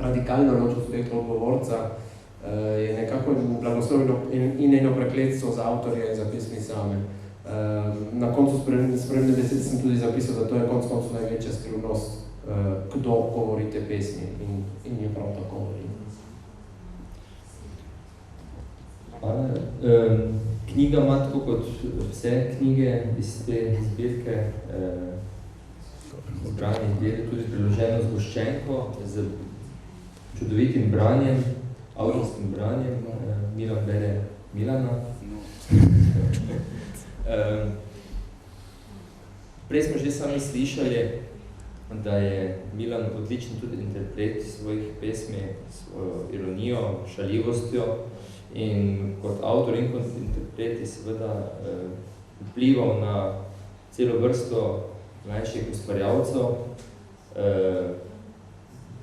radikalno noč usvetlo govorca, je nekako blagoslovilo in eno prekletstvo za avtorja in za pesmi same. Na koncu spremne besede sem tudi zapisal, da to je konc koncu največja skrivnost, kdo govori te pesmi in je prav tako govori. Knjiga ima tako kot vse knjige iz te zbirke zbranih del, tudi priloženo zgoščenko z čudovitim branjem, avtorskim branjem, Milan bere Milana. Prej smo že sami slišali, da je Milan odličen tudi interpret svojih pesmi, svojo ironijo, šaljivostjo in kot avtor in kot interpret je seveda vplival na celo vrsto mlajših ustvarjalcev.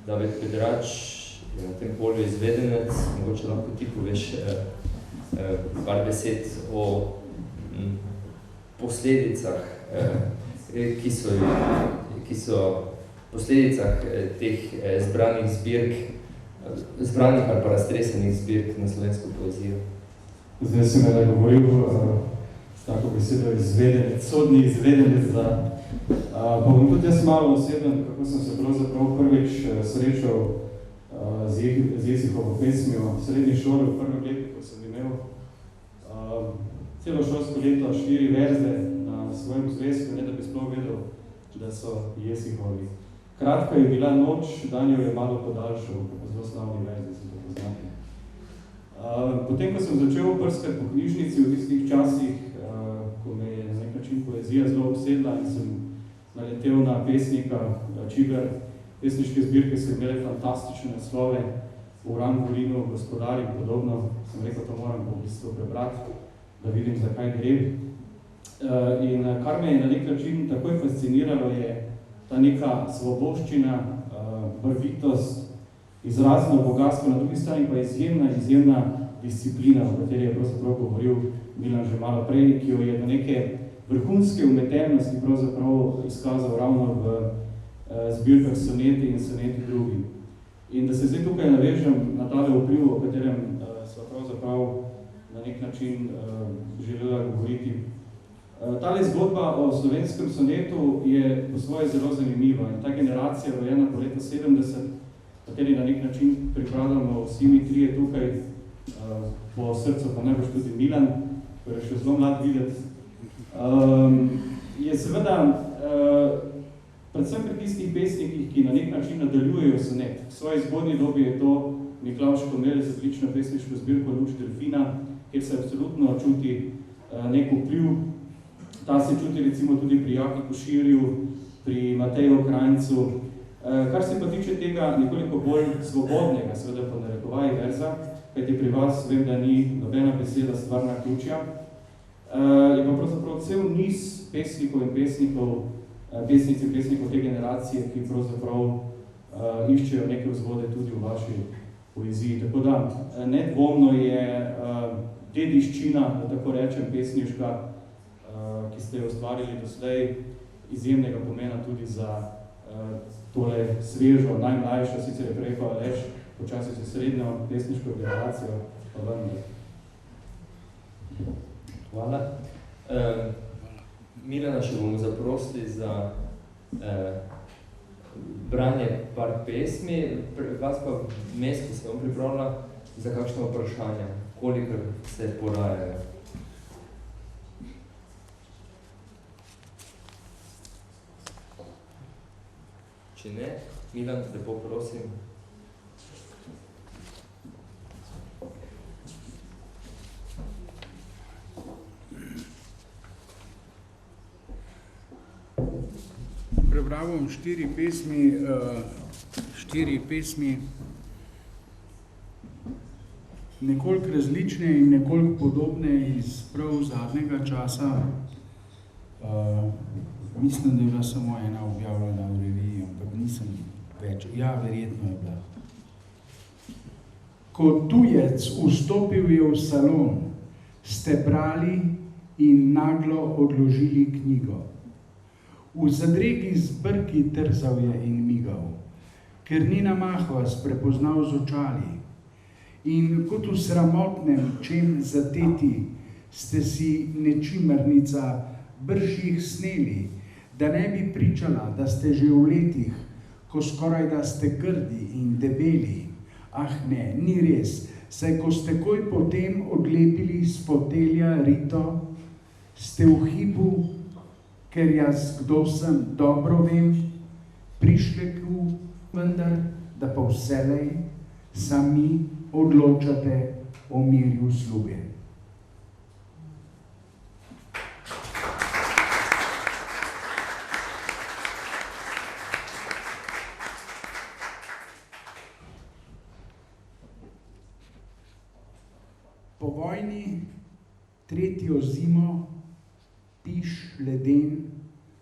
David Pedrač je na tem polju izvedenec, mogoče lahko ti poveš par besed o posledicah, ki so posledicah teh zbranih zbirk, zbranih ali pa raztresenih zbirk na slovensko poezijo. Zdaj si me nagovoril s tako besedo izvedenec, sodni izvedenec, da pa bom tudi jaz malo oseben, kako sem se pravzaprav prvič srečal z Jesihovo pesmijo v srednji šoli, v prvem letu, ko sem imel celo šolsko leto 4 verze na svojem zvezku, ne da bi sploh vedel, da so Jesihovi. Kratka je bila noč, dan jo je malo podaljšal, kako zelo slavni verzi sem to poznati. Potem, ko sem začel prskati po knjižnici v tistih časih, ko me je na nek način poezija zelo obsedla in sem naletel na pesnika Čigar, pesniške zbirke so imele fantastične naslove, Uran, Golino, Gospodar in podobno. Sem rekel, to moram v bistvu prebrati, da vidim, zakaj gre. In kar me je na nek način takoj fasciniralo, je ta neka svoboščina, barvitost, izrazno bogatstvo, na drugi strani pa izjemna disciplina, o kateri je pravzaprav govoril Milan že malo prej, ki jo je do neke vrhunske umetelnosti pravzaprav izkazal ravno v zbirkah soneti in soneti drugi. In da se zdaj tukaj navežem na tale vpliv, o katerem sva pravzaprav na nek način želela govoriti. Tale zgodba o slovenskem sonetu je po svoje zelo zanimiva in ta generacija rojena po leta 70, kateri na nek način pripravljamo vsi mi trije tukaj, po srcu pa najbolj tudi Milan, ko je še zelo mlad videti, je seveda predvsem pri tistih pesnikih, ki na nek način nadaljujejo sonet. V svoji zgodnji dobi je to Miklavž Komelj z odlično pesniško zbirko Luč delfina, kjer se absolutno čuti nek vpliv. Ta se čuti recimo tudi pri Jaki Koširju, pri Mateju Krajncu. Kar se pa tiče tega nekoliko bolj svobodnega, seveda po narekovaji verza, kajti pri vas vem, da ni nobena beseda stvarna ključja, je pa pravzaprav cel niz pesnikov in pesnikov, pesnic in pesnikov te generacije, ki pravzaprav iščejo neke vzvode tudi v vaši poeziji. Tako da nedvomno je dediščina, da tako rečem, pesniška, ki ste jo ustvarili doslej, izjemnega pomena tudi za tole svežo, najmlajšo, sicer je prej pa Aleš, počasi se srednjo pesniško generacijo, pa vendar. Hvala. Milana še bomo zaprosili za branje par pesmi, vas pa vmes, ki se vam pripravila, za kakšno vprašanje, koliko se porajajo. Če ne, Milan, lepo prosim. Prebral bom 4 pesmi, nekoliko različne in nekoliko podobne iz prav zadnjega časa. Mislim, da je bila samo ena objavljena v reviji, ampak nisem več. Ja, verjetno je bila. Ko tujec vstopil je v salon, ste brali in naglo odložili knjigo. V zadregi z brki trzal je in migal. ker ni namah vas prepoznal z očali. In kot v sramotnem čem zateti, ste si nečimernica brž jih sneli, da ne bi pričala, da ste že v letih, ko skoraj da ste grdi in debeli. Ah ne, ni res, saj ko ste koj potem odlepili z fotelja rito, ste v hipu, ker jaz kdo sem dobro vem, prišleku, vendar, da pa vselej sami odločate o mirju sluge. Po vojni tretjo zimo piš leden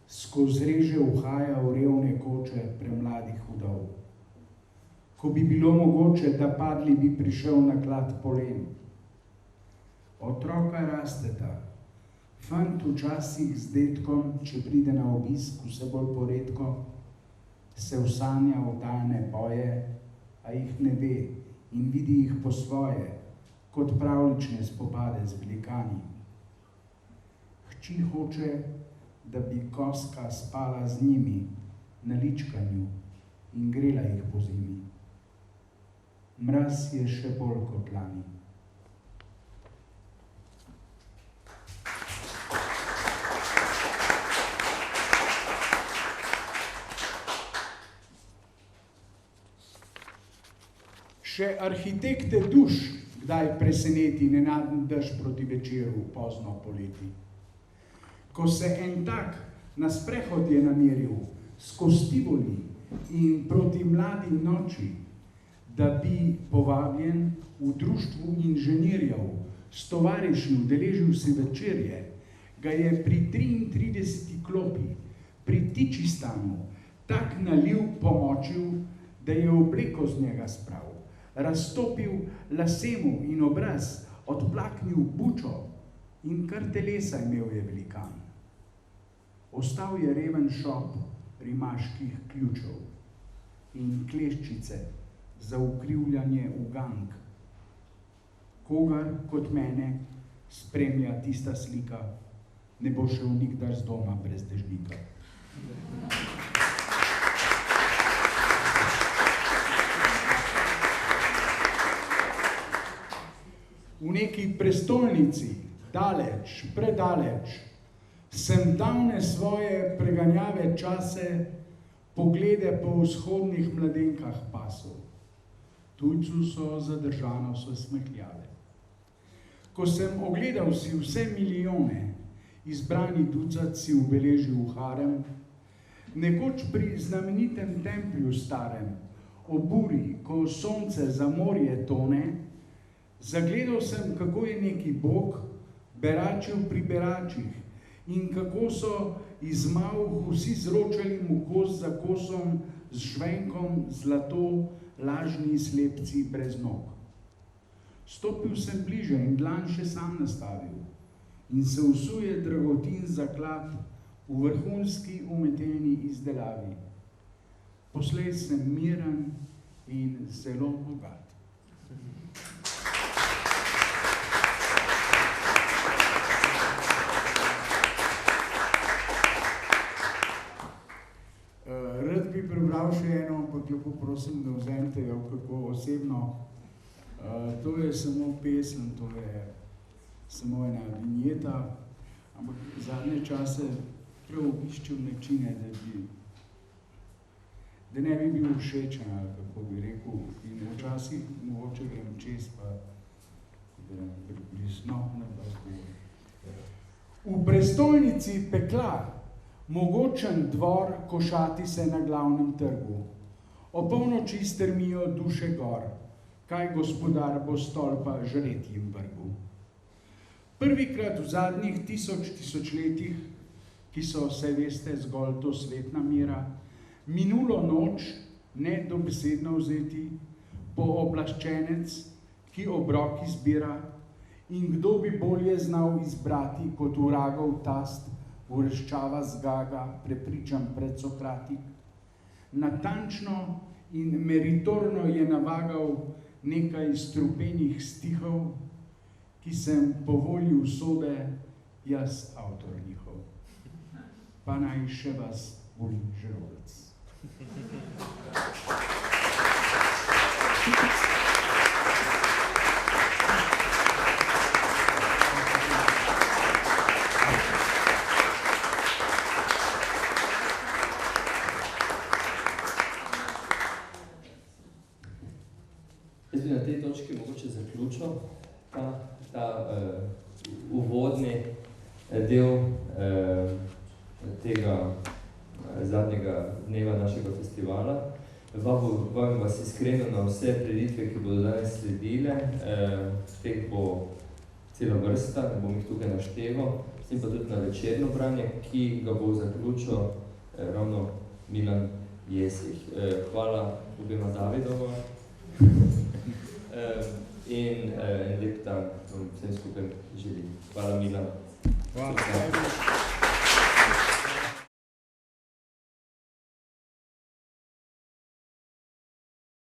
skozi reže uhaja v revne koče premladih vdov. Ko bi bilo mogoče, da padli bi prišel na klad polen. Otroka rasteta, fant včasih z detkom, če pride na obisk vse bolj poredko, se vsanja v daljne boje, a jih ne ve in vidi jih po svoje, kot pravlične spopade z velikani. Hči hoče, da bi koska spala z njimi na ličkanju in grela jih po zimi. Mraz je še bolj kot lani. Še arhitekte duš kdaj preseneti nenaden dež proti večeru pozno poleti. Ko se en tak na sprehod je nameril skozi Tivoli in proti mladi noči, da bi povabljen v društvu inženirjev s tovariši udeležil se večerje, ga je pri 33. klopi, pri Tičistanu, tak naliv pomočil, da je obleko z njega spravil, raztopil lasemu in obraz, odplaknil bučo in kar telesa imel je velikan. Ostal je reven šop rimaških ključev in kleščice za ukrivljanje ugank. Kogar kot mene spremlja tista slika, ne bo šel nikdar z doma brez dežnika. V neki prestolnici, daleč, predaleč, sem davne svoje preganjave čase poglede po vzhodnih mladenkah pasov. Tujcu so zadržano so smehljale. Ko sem ogledal si vse milijone, izbrani ducat si ubeležil v harem, nekoč pri znamenitem templju starem, ob buri, ko sonce za morje tone, zagledal sem, kako je neki bog beračil pri beračih in kako so iz mavh vsi zročali mu kos za kosom z žvenkom zlato lažni slepci brez nog. Stopil sem bliže in dlan še sam nastavil in se usuje dragotin zaklad v vrhunski umetelni izdelavi. Poslej sem miren in zelo bogat. Rad bi prebral še eno, ampak lepo prosim, da vzemite jo kako osebno. To je samo pesem, to je samo ena vinjeta, ampak zadnje čase prav iščem načine, da ne bi bil všečen, ali kako bi rekel, in včasih mogoče grem čez, pa prisno ne da zgovor. V prestolnici pekla mogočen dvor košati se na glavnem trgu. O polnoči strmijo duše gor, kaj gospodar bo stolpa žretjim vrgu. Prvikrat v zadnjih tisočletjih, ki so, saj veste, zgolj to svetna mera, minulo noč, ne dobesedno vzeti, pooblaščenec, ki obrok izbira, in kdo bi bolje znal izbrati kot vragov tast, ureščava zgaga, prepričan pred Sokratik. Natančno in meritorno je navagal nekaj strupenih stihov, ki sem po volji usode jaz avtor njihov. Pa naj še vas boli želodec. Jaz bi na tej točki mogoče zaključil ta uvodni del tega zadnjega dneva našega festivala. Vabim vas iskreno na vse prireditve, ki bodo danes sledile. Teh bo cela vrsta, ne bom jih tukaj našteval. S tem pa tudi na večerno branje, ki ga bo zaključil ravno Milan Jesih. Hvala obema Davidova. In lep dan vsem skupaj želim. Hvala Milan. Hvala.